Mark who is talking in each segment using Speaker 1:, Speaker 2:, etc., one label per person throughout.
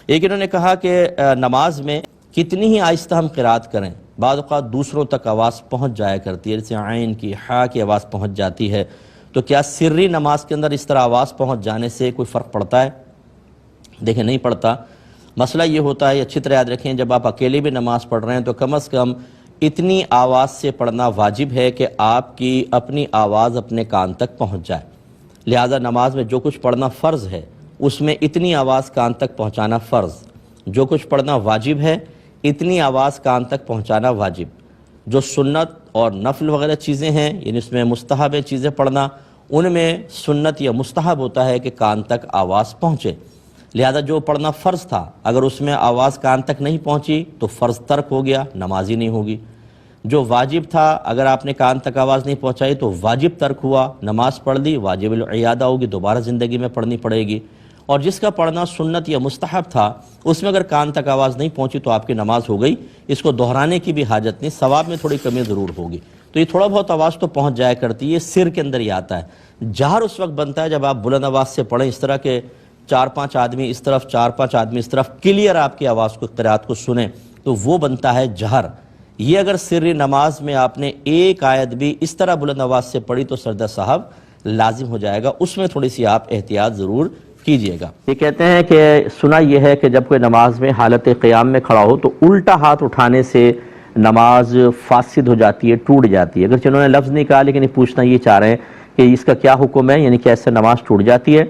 Speaker 1: ایک انہوں نے کہا کہ نماز میں کتنی ہی آہستہ ہم قرات کریں، بعض اوقات دوسروں تک آواز پہنچ جایا کرتی ہے، جیسے عین کی، ہا کی آواز پہنچ جاتی ہے، تو کیا سری نماز کے اندر اس طرح آواز پہنچ جانے سے کوئی فرق پڑتا ہے؟ دیکھیں نہیں پڑتا۔ مسئلہ یہ ہوتا ہے، اچھی طرح یاد رکھیں، جب آپ اکیلے بھی نماز پڑھ رہے ہیں تو کم از کم اتنی آواز سے پڑھنا واجب ہے کہ آپ کی اپنی آواز اپنے کان تک پہنچ جائے۔ لہذا نماز میں جو کچھ پڑھنا فرض ہے اس میں اتنی آواز کان تک پہنچانا فرض، جو کچھ پڑھنا واجب ہے اتنی آواز کان تک پہنچانا واجب۔ جو سنت اور نفل وغیرہ چیزیں ہیں، یعنی اس میں مستحب چیزیں پڑھنا، ان میں سنت یا مستحب ہوتا ہے کہ کان تک آواز پہنچے۔ لہذا جو پڑھنا فرض تھا اگر اس میں آواز کان تک نہیں پہنچی تو فرض ترک ہو گیا، نماز ہی نہیں ہوگی۔ جو واجب تھا اگر آپ نے کان تک آواز نہیں پہنچائی تو واجب ترک ہوا، نماز پڑھ لی، واجب العیادہ ہوگی، دوبارہ زندگی میں پڑھنی پڑے گی۔ اور جس کا پڑھنا سنت یا مستحب تھا اس میں اگر کان تک آواز نہیں پہنچی تو آپ کی نماز ہو گئی، اس کو دہرانے کی بھی حاجت نہیں، ثواب میں تھوڑی کمی ضرور ہوگی۔ تو یہ تھوڑا بہت آواز تو پہنچ جایا کرتی ہے، یہ سر کے اندر ہی آتا ہے۔ جہر اس وقت بنتا ہے جب آپ بلند آواز سے پڑھیں، اس طرح کے 4-5 آدمی اس طرف، 4-5 آدمی اس طرف کلیئر آپ کی آواز کو، قرات کو سنیں، تو وہ بنتا ہے جہر۔ یہ اگر سری نماز میں آپ نے ایک آیت بھی اس طرح بلند آواز سے پڑھی تو سجدہ صاحب لازم ہو جائے گا، اس میں تھوڑی سی آپ احتیاط ضرور کیجئے گا۔ یہ کہتے ہیں کہ سنا یہ ہے کہ جب کوئی نماز میں حالت قیام میں کھڑا ہو تو الٹا ہاتھ اٹھانے سے نماز فاسد ہو جاتی ہے، ٹوٹ جاتی ہے۔ اگرچہ انہوں نے لفظ نہیں کہا لیکن یہ پوچھنا یہ چاہ رہے ہیں کہ اس کا کیا حکم ہے، یعنی کیسے نماز ٹوٹ جاتی ہے۔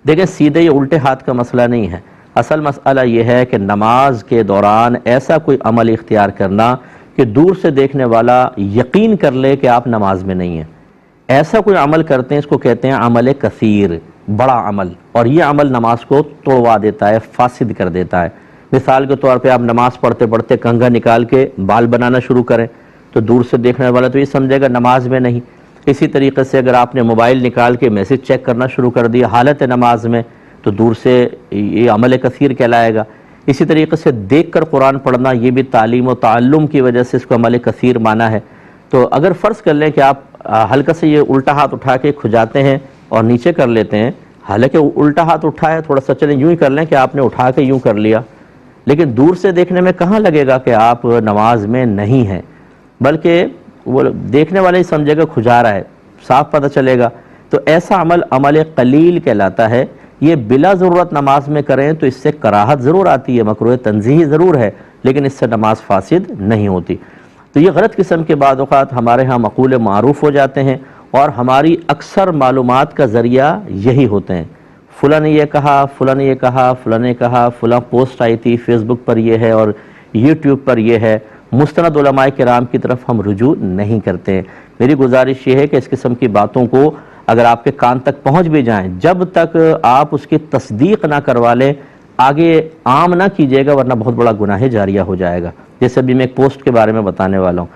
Speaker 1: دیکھیں سیدھے یہ الٹے ہاتھ کا مسئلہ نہیں ہے، اصل مسئلہ یہ ہے کہ نماز کے دوران ایسا کوئی عمل اختیار کرنا کہ دور سے دیکھنے والا یقین کر لے کہ آپ نماز میں نہیں ہیں۔ ایسا کوئی عمل کرتے ہیں، اس کو کہتے ہیں عمل کثیر، بڑا عمل، اور یہ عمل نماز کو توڑوا دیتا ہے، فاسد کر دیتا ہے۔ مثال کے طور پہ آپ نماز پڑھتے پڑھتے کنگھا نکال کے بال بنانا شروع کریں تو دور سے دیکھنے والا تو یہ سمجھے گا نماز میں نہیں۔ اسی طریقے سے اگر آپ نے موبائل نکال کے میسج چیک کرنا شروع کر دیا حالت نماز میں تو دور سے یہ عمل کثیر کہلائے گا۔ اسی طریقے سے دیکھ کر قرآن پڑھنا، یہ بھی تعلیم و تعلم کی وجہ سے اس کو عمل کثیر مانا ہے۔ تو اگر فرض کر لیں کہ آپ ہلکا سے یہ الٹا ہاتھ اٹھا کے کھجاتے ہیں اور نیچے کر لیتے ہیں، حالانکہ الٹا ہاتھ اٹھا ہے، تھوڑا سا چلیں یوں ہی کر لیں کہ آپ نے اٹھا کے یوں کر لیا، لیکن دور سے دیکھنے میں کہاں لگے گا کہ آپ نماز میں نہیں ہیں، بلکہ وہ دیکھنے والا ہی سمجھے گا کھجا رہا ہے، صاف پتہ چلے گا۔ تو ایسا عمل عمل قلیل کہلاتا ہے۔ یہ بلا ضرورت نماز میں کریں تو اس سے کراہت ضرور آتی ہے، مکروہ تنزیہی ضرور ہے، لیکن اس سے نماز فاسد نہیں ہوتی۔ تو یہ غلط قسم کے بعض اوقات ہمارے ہاں مقولے معروف ہو جاتے ہیں اور ہماری اکثر معلومات کا ذریعہ یہی ہوتے ہیں۔ فلاں نے یہ کہا، فلاں نے یہ کہا، فلاں نے کہا، فلاں پوسٹ آئی تھی، فیس بک پر یہ ہے اور یوٹیوب پر یہ ہے، مستند علماء کرام کی طرف ہم رجوع نہیں کرتے ہیں۔ میری گزارش یہ ہے کہ اس قسم کی باتوں کو اگر آپ کے کان تک پہنچ بھی جائیں، جب تک آپ اس کی تصدیق نہ کروا لیں آگے عام نہ کیجیے گا، ورنہ بہت بڑا گناہ جاریہ ہو جائے گا۔ جیسے ابھی میں ایک پوسٹ کے بارے میں بتانے والا ہوں،